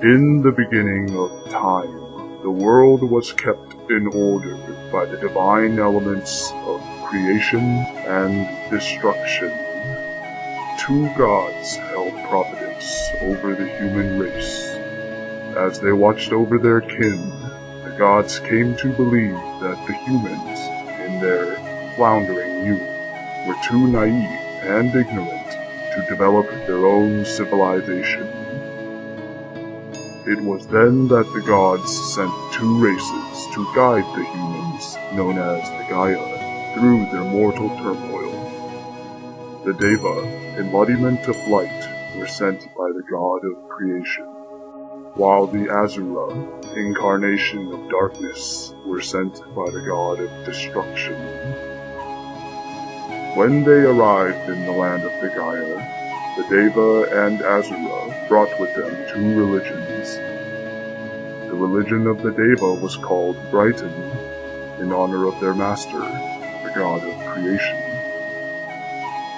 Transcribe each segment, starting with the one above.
In the beginning of time, the world was kept in order by the divine elements of creation and destruction. Two gods held providence over the human race. As they watched over their kin, the gods came to believe that the humans, in their floundering youth, were too naive and ignorant to develop their own civilization. It was then that the gods sent two races to guide the humans, known as the Gaia, through their mortal turmoil. The Deva, embodiment of light, were sent by the god of creation, while the Asura, incarnation of darkness, were sent by the god of destruction. When they arrived in the land of the Gaia, the Deva and Asura brought with them two religions. The religion of the Deva was called Brighton, in honor of their master, the god of creation.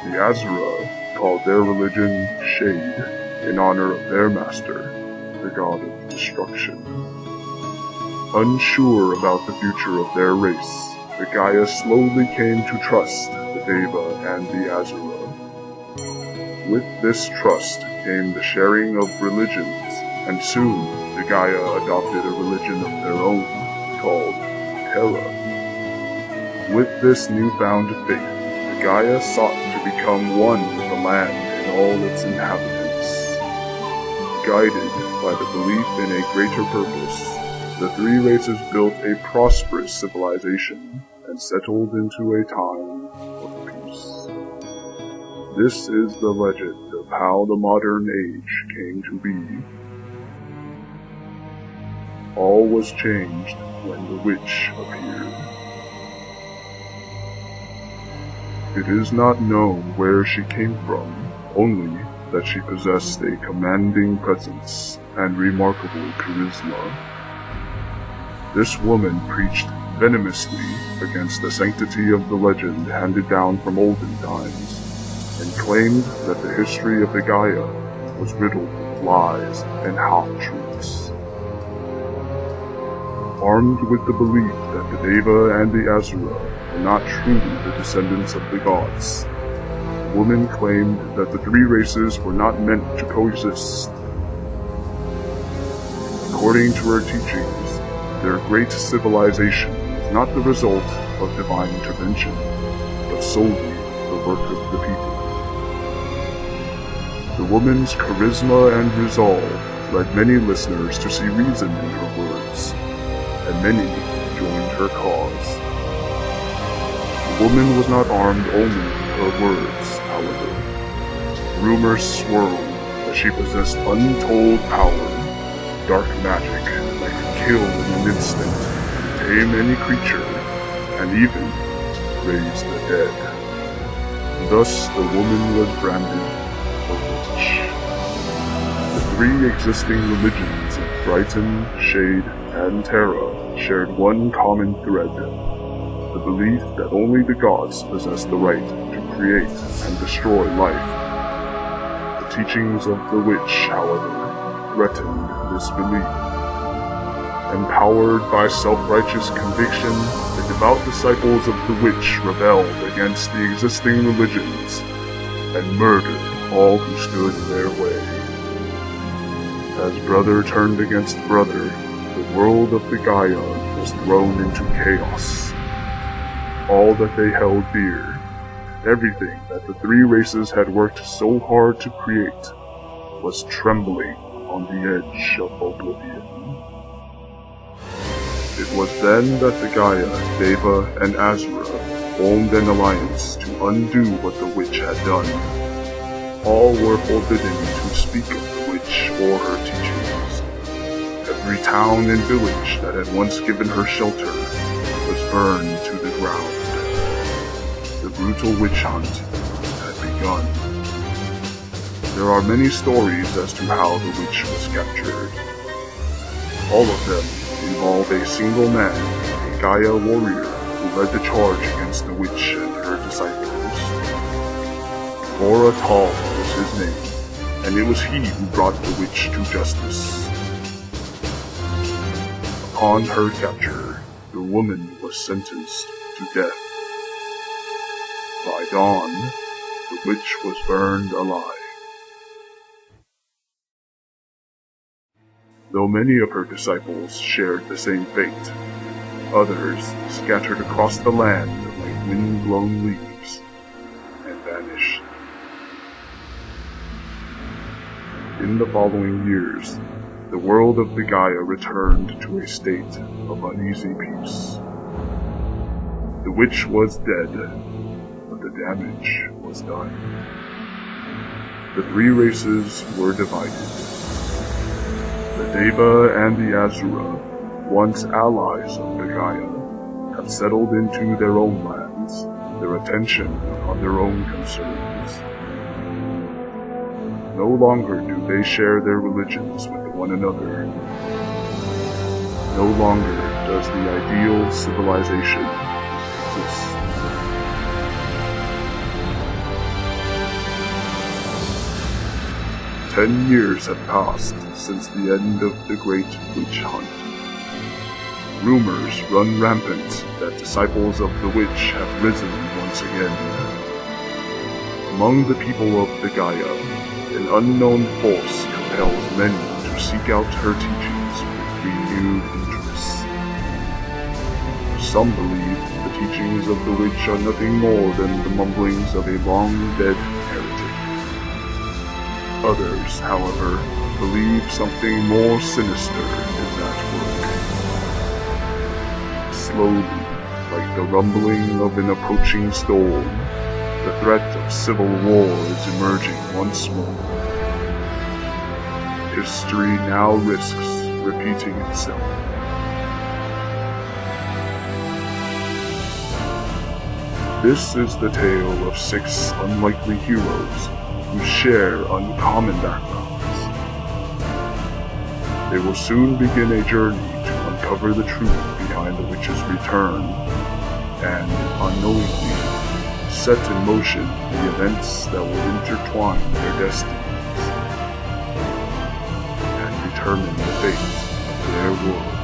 The Asura called their religion Shade, in honor of their master, the god of destruction. Unsure about the future of their race, the Gaia slowly came to trust the Deva and the Asura. With this trust came the sharing of religions, and soon the Gaia adopted a religion of their own, called Terra. With this newfound faith, the Gaia sought to become one with the land and all its inhabitants. Guided by the belief in a greater purpose, the three races built a prosperous civilization and settled into a time of peace. This is the legend of how the modern age came to be. All was changed when the witch appeared. It is not known where she came from, only that she possessed a commanding presence and remarkable charisma. This woman preached venomously against the sanctity of the legend handed down from olden times, and claimed that the history of the Gaia was riddled with lies and half-truths. Armed with the belief that the Deva and the Asura were not truly the descendants of the gods, the woman claimed that the three races were not meant to coexist. According to her teachings, their great civilization was not the result of divine intervention, but solely the work of the people. The woman's charisma and resolve led many listeners to see reason in her words, and many joined her cause. The woman was not armed only with her words, however. Rumors swirled that she possessed untold power, dark magic that could kill in an instant, tame any creature, and even raise the dead. Thus the woman was branded the three existing religions of Brighton, Shade, and Terra shared one common thread, the belief that only the gods possessed the right to create and destroy life. The teachings of the witch, however, threatened this belief. Empowered by self-righteous conviction, the devout disciples of the witch rebelled against the existing religions and murdered all who stood in their way. As brother turned against brother, the world of the Gaia was thrown into chaos. All that they held dear, everything that the three races had worked so hard to create, was trembling on the edge of oblivion. It was then that the Gaia, Deva, and Asura formed an alliance to undo what the witch had done. All were forbidden to speak of the witch or her teachings. Every town and village that had once given her shelter was burned to the ground. The brutal witch hunt had begun. There are many stories as to how the witch was captured. All of them involve a single man, a Gaia warrior, who led the charge against the witch and her disciples. Boratal was his name, and it was he who brought the witch to justice. Upon her capture, the woman was sentenced to death. By dawn, the witch was burned alive. Though many of her disciples shared the same fate, others scattered across the land like wind-blown leaves and vanished. In the following years, the world of the Gaia returned to a state of uneasy peace. The witch was dead, but the damage was done. The three races were divided. The Deva and the Asura, once allies of the Gaia, have settled into their own lands, their attention on their own concerns. No longer do they share their religions with one another. No longer does the ideal civilization exist. "10 years have passed since the end of the Great Witch Hunt. Rumors run rampant that disciples of the witch have risen once again. Among the people of the Gaia, an unknown force compels many to seek out her teachings with renewed interest. Some believe the teachings of the witch are nothing more than the mumblings of a long-dead heretic. Others, however, believe something more sinister is at work. Slowly, like the rumbling of an approaching storm, the threat of civil war is emerging once more. History now risks repeating itself. This is the tale of 6 unlikely heroes who share uncommon backgrounds. They will soon begin a journey to uncover the truth behind the witch's return, and, unknowingly, set in motion the events that will intertwine their destinies and determine the fate of their world.